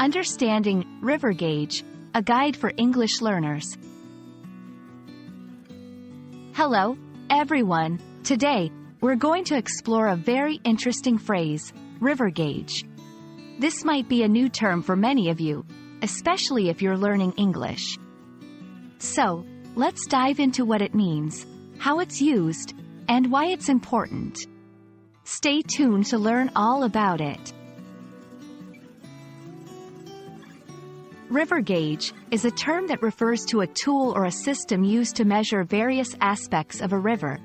Understanding River Gauge, a guide for English learners. Hello, everyone. Today, we're going to explore a very interesting phrase, river gauge. This might be a new term for many of you, especially if you're learning English. So, let's dive into what it means, how it's used, and why it's important. Stay tuned to learn all about it. River gauge is a term that refers to a tool or a system used to measure various aspects of a river.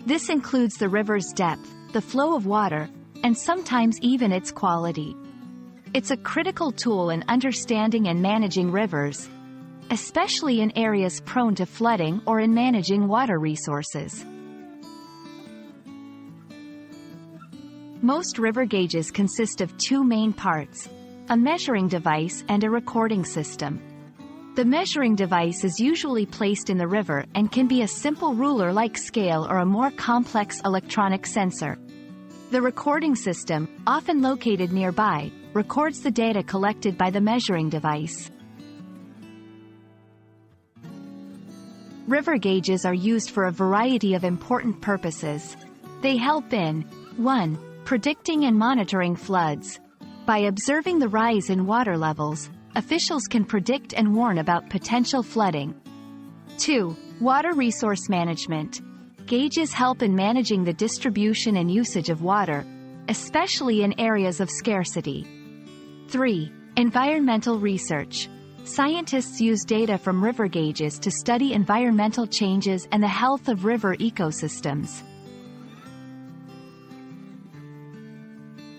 This includes the river's depth, the flow of water, and sometimes even its quality. It's a critical tool in understanding and managing rivers, especially in areas prone to flooding or in managing water resources. Most river gauges consist of two main parts: a measuring device and a recording system. The measuring device is usually placed in the river and can be a simple ruler-like scale or a more complex electronic sensor. The recording system, often located nearby, records the data collected by the measuring device. River gauges are used for a variety of important purposes. They help in 1. Predicting and monitoring floods. By observing the rise in water levels, officials can predict and warn about potential flooding. 2. Water resource management. Gauges help in managing the distribution and usage of water, especially in areas of scarcity. 3. Environmental research. Scientists use data from river gauges to study environmental changes and the health of river ecosystems.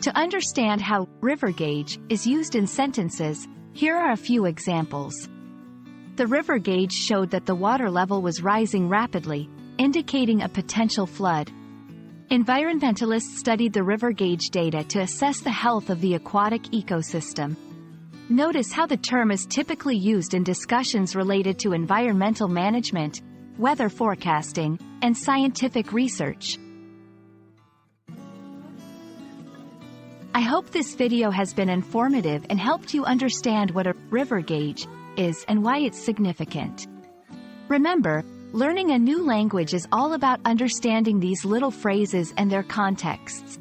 To understand how river gauge is used in sentences, here are a few examples. The river gauge showed that the water level was rising rapidly, indicating a potential flood. Environmentalists studied the river gauge data to assess the health of the aquatic ecosystem. Notice how the term is typically used in discussions related to environmental management, weather forecasting, and scientific research. I hope this video has been informative and helped you understand what a river gauge is and why it's significant. Remember, learning a new language is all about understanding these little phrases and their contexts.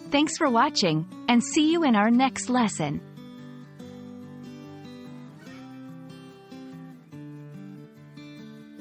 Thanks for watching, and see you in our next lesson.